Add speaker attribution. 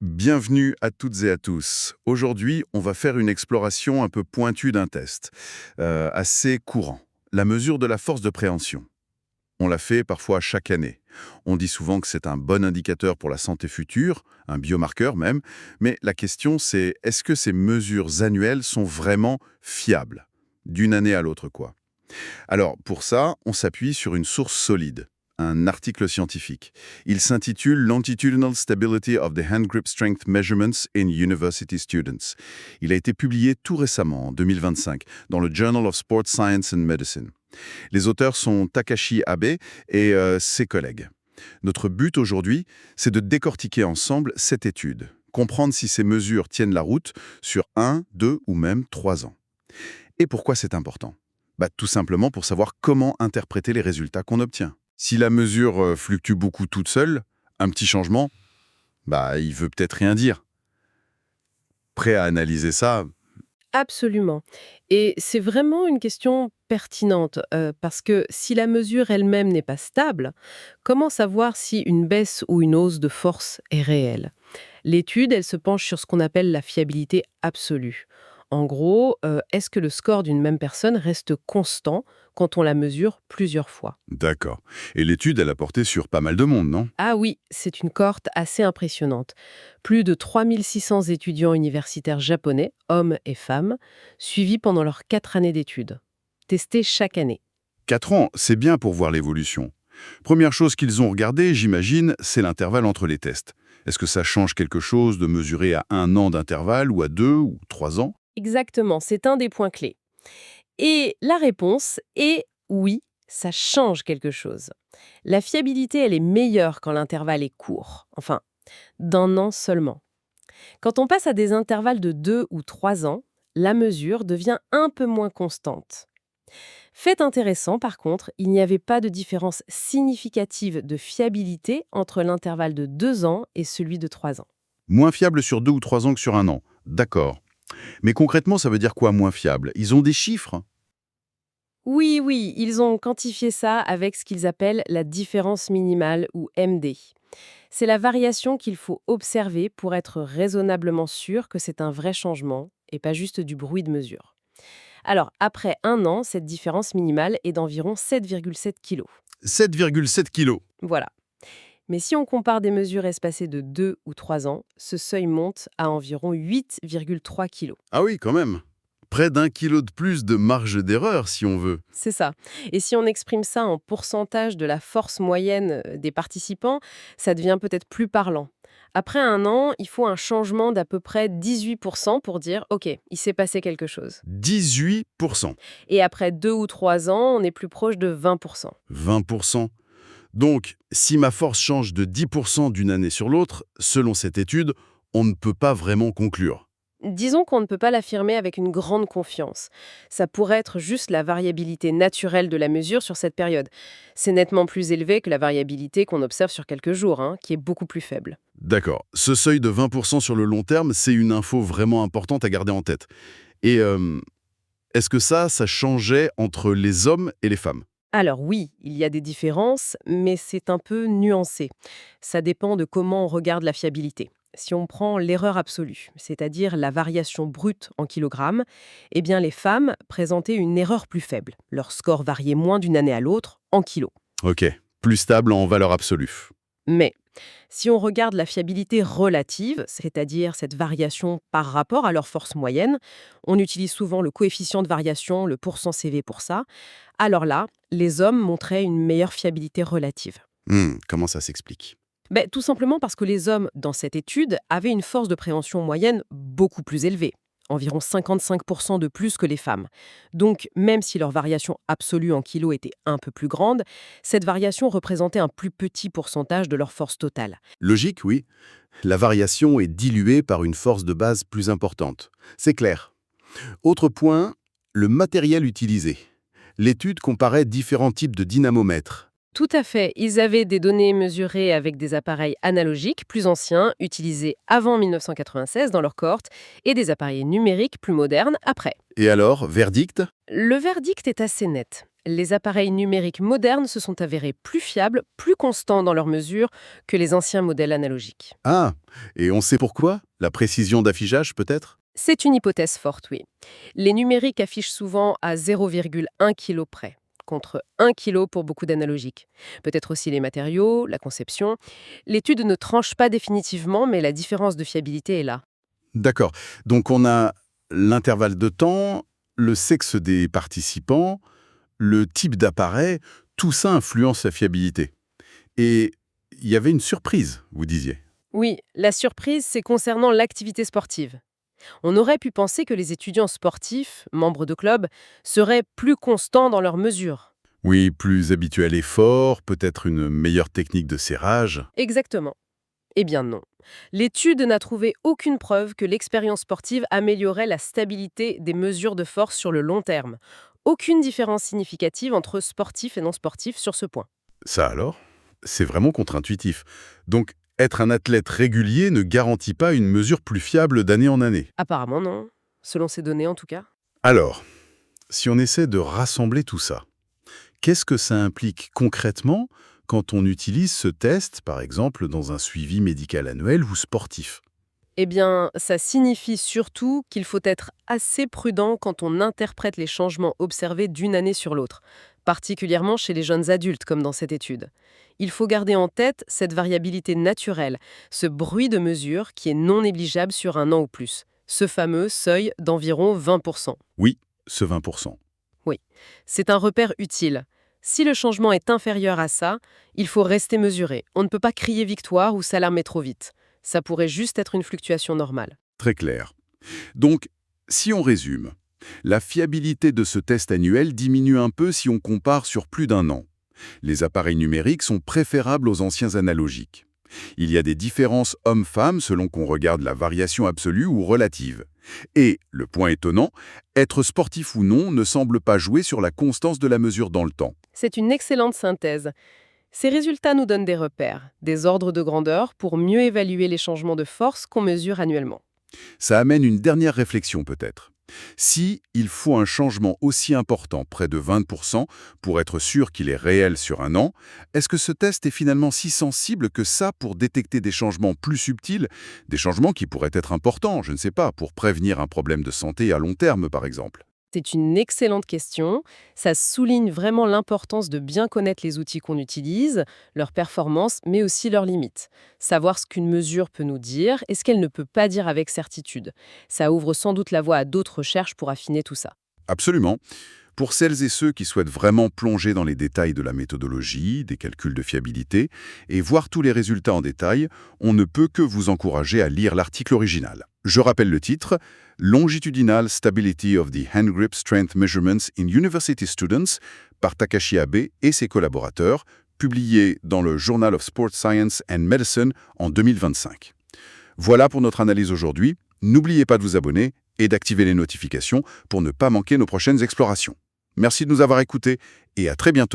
Speaker 1: Bienvenue à toutes et à tous. Aujourd'hui, on va faire une exploration un peu pointue d'un test, assez courant, la mesure de la force de préhension. On la fait parfois chaque année. On dit souvent que c'est un bon indicateur pour la santé future, un biomarqueur même, mais la question c'est est-ce que ces mesures annuelles sont vraiment fiables, d'une année à l'autre quoi. Alors, pour ça, on s'appuie sur une source solide, un article scientifique. Il s'intitule Longitudinal Stability of the Hand Grip Strength Measurements in University Students. Il a été publié tout récemment, en 2025, dans le Journal of Sports Science and Medicine. Les auteurs sont Takashi Abe et ses collègues. Notre but aujourd'hui, c'est de décortiquer ensemble cette étude, comprendre si ces mesures tiennent la route sur 1, 2 ou même 3 ans. Et pourquoi c'est important? Tout simplement pour savoir comment interpréter les résultats qu'on obtient. Si la mesure fluctue beaucoup toute seule, un petit changement, il veut peut-être rien dire. Prêt à analyser ça?
Speaker 2: Absolument. Et c'est vraiment une question pertinente, parce que si la mesure elle-même n'est pas stable, comment savoir si une baisse ou une hausse de force est réelle? L'étude, elle se penche sur ce qu'on appelle la fiabilité absolue. En gros, est-ce que le score d'une même personne reste constant quand on la mesure plusieurs fois?
Speaker 1: D'accord. Et l'étude, elle a porté sur pas mal de monde, non?
Speaker 2: Ah oui, c'est une cohorte assez impressionnante. Plus de 3600 étudiants universitaires japonais, hommes et femmes, suivis pendant leurs 4 années d'études. Testés chaque année.
Speaker 1: 4 ans, c'est bien pour voir l'évolution. Première chose qu'ils ont regardée, j'imagine, c'est l'intervalle entre les tests. Est-ce que ça change quelque chose de mesurer à 1 an d'intervalle ou à 2 ou 3 ans?
Speaker 2: Exactement, c'est un des points clés. Et la réponse est oui, ça change quelque chose. La fiabilité, elle est meilleure quand l'intervalle est court, enfin, d'un an seulement. Quand on passe à des intervalles de 2 ou 3 ans, la mesure devient un peu moins constante. Fait intéressant, par contre, il n'y avait pas de différence significative de fiabilité entre l'intervalle de 2 ans et celui de 3 ans.
Speaker 1: Moins fiable sur 2 ou 3 ans que sur 1 an. D'accord. Mais concrètement, ça veut dire quoi, moins fiable? Ils ont des chiffres?
Speaker 2: Oui, oui, ils ont quantifié ça avec ce qu'ils appellent la différence minimale ou MD. C'est la variation qu'il faut observer pour être raisonnablement sûr que c'est un vrai changement et pas juste du bruit de mesure. Alors, après 1 an, cette différence minimale est d'environ 7,7 kg.
Speaker 1: 7,7 kilos.
Speaker 2: Voilà. Mais si on compare des mesures espacées de 2 ou 3 ans, ce seuil monte à environ 8,3 kg.
Speaker 1: Ah oui, quand même. Près d'1 kilo de plus de marge d'erreur, si on veut.
Speaker 2: C'est ça. Et si on exprime ça en pourcentage de la force moyenne des participants, ça devient peut-être plus parlant. Après 1 an, il faut un changement d'à peu près 18% pour dire «OK, il s'est passé quelque chose».
Speaker 1: 18%.
Speaker 2: Et après 2 ou 3 ans, on est plus proche de 20%.
Speaker 1: 20%. Donc, si ma force change de 10% d'une année sur l'autre, selon cette étude, on ne peut pas vraiment conclure.
Speaker 2: Disons qu'on ne peut pas l'affirmer avec une grande confiance. Ça pourrait être juste la variabilité naturelle de la mesure sur cette période. C'est nettement plus élevé que la variabilité qu'on observe sur quelques jours, hein, qui est beaucoup plus faible.
Speaker 1: D'accord. Ce seuil de 20% sur le long terme, c'est une info vraiment importante à garder en tête. Et est-ce que ça changeait entre les hommes et les femmes?
Speaker 2: Alors oui, il y a des différences, mais c'est un peu nuancé. Ça dépend de comment on regarde la fiabilité. Si on prend l'erreur absolue, c'est-à-dire la variation brute en kilogrammes, eh bien les femmes présentaient une erreur plus faible. Leur score variait moins d'une année à l'autre en kilos.
Speaker 1: Ok. Plus stable en valeur absolue.
Speaker 2: Mais si on regarde la fiabilité relative, c'est-à-dire cette variation par rapport à leur force moyenne, on utilise souvent le coefficient de variation, le pourcent CV pour ça, alors là, les hommes montraient une meilleure fiabilité relative.
Speaker 1: Comment ça s'explique?
Speaker 2: Tout simplement parce que les hommes, dans cette étude, avaient une force de préhension moyenne beaucoup plus élevée, environ 55% de plus que les femmes. Donc, même si leur variation absolue en kilos était un peu plus grande, cette variation représentait un plus petit pourcentage de leur force totale.
Speaker 1: Logique, oui. La variation est diluée par une force de base plus importante. C'est clair. Autre point, le matériel utilisé. L'étude comparait différents types de dynamomètres.
Speaker 2: Tout à fait. Ils avaient des données mesurées avec des appareils analogiques plus anciens, utilisés avant 1996 dans leur cohorte, et des appareils numériques plus modernes après.
Speaker 1: Et alors, verdict?
Speaker 2: Le verdict est assez net. Les appareils numériques modernes se sont avérés plus fiables, plus constants dans leurs mesures que les anciens modèles analogiques.
Speaker 1: Ah, et on sait pourquoi? La précision d'affichage, peut-être?
Speaker 2: C'est une hypothèse forte, oui. Les numériques affichent souvent à 0,1 kg près, contre 1 kg pour beaucoup d'analogiques. Peut-être aussi les matériaux, la conception. L'étude ne tranche pas définitivement, mais la différence de fiabilité est là.
Speaker 1: D'accord. Donc on a l'intervalle de temps, le sexe des participants, le type d'appareil, tout ça influence la fiabilité. Et il y avait une surprise, vous disiez.
Speaker 2: Oui, la surprise, c'est concernant l'activité sportive. On aurait pu penser que les étudiants sportifs, membres de clubs, seraient plus constants dans leurs mesures.
Speaker 1: Oui, plus habitué à l'effort, peut-être une meilleure technique de serrage.
Speaker 2: Exactement. Eh bien non. L'étude n'a trouvé aucune preuve que l'expérience sportive améliorait la stabilité des mesures de force sur le long terme. Aucune différence significative entre sportifs et non sportifs sur ce point.
Speaker 1: Ça alors? C'est vraiment contre-intuitif. Donc, être un athlète régulier ne garantit pas une mesure plus fiable d'année en année.
Speaker 2: Apparemment non, selon ces données en tout cas.
Speaker 1: Alors, si on essaie de rassembler tout ça, qu'est-ce que ça implique concrètement quand on utilise ce test, par exemple, dans un suivi médical annuel ou sportif?
Speaker 2: Eh bien, ça signifie surtout qu'il faut être assez prudent quand on interprète les changements observés d'une année sur l'autre, particulièrement chez les jeunes adultes comme dans cette étude. Il faut garder en tête cette variabilité naturelle, ce bruit de mesure qui est non négligeable sur un an ou plus, ce fameux seuil d'environ 20%.
Speaker 1: Oui, ce 20%.
Speaker 2: Oui, c'est un repère utile. Si le changement est inférieur à ça, il faut rester mesuré. On ne peut pas crier victoire ou s'alarmer trop vite. Ça pourrait juste être une fluctuation normale.
Speaker 1: Très clair. Donc, si on résume, la fiabilité de ce test annuel diminue un peu si on compare sur plus d'un an. Les appareils numériques sont préférables aux anciens analogiques. Il y a des différences hommes-femmes selon qu'on regarde la variation absolue ou relative. Et, le point étonnant, être sportif ou non ne semble pas jouer sur la constance de la mesure dans le temps.
Speaker 2: C'est une excellente synthèse. Ces résultats nous donnent des repères, des ordres de grandeur pour mieux évaluer les changements de force qu'on mesure annuellement.
Speaker 1: Ça amène une dernière réflexion peut-être. Si il faut un changement aussi important, près de 20%, pour être sûr qu'il est réel sur un an, est-ce que ce test est finalement si sensible que ça pour détecter des changements plus subtils, des changements qui pourraient être importants, je ne sais pas, pour prévenir un problème de santé à long terme par exemple?
Speaker 2: C'est une excellente question. Ça souligne vraiment l'importance de bien connaître les outils qu'on utilise, leurs performances, mais aussi leurs limites. Savoir ce qu'une mesure peut nous dire et ce qu'elle ne peut pas dire avec certitude. Ça ouvre sans doute la voie à d'autres recherches pour affiner tout ça.
Speaker 1: Absolument. Pour celles et ceux qui souhaitent vraiment plonger dans les détails de la méthodologie, des calculs de fiabilité, et voir tous les résultats en détail, on ne peut que vous encourager à lire l'article original. Je rappelle le titre, Longitudinal Stability of the Hand Grip Strength Measurements in University Students, par Takashi Abe et ses collaborateurs, publié dans le Journal of Sport Science and Medicine en 2025. Voilà pour notre analyse aujourd'hui. N'oubliez pas de vous abonner et d'activer les notifications pour ne pas manquer nos prochaines explorations. Merci de nous avoir écoutés et à très bientôt.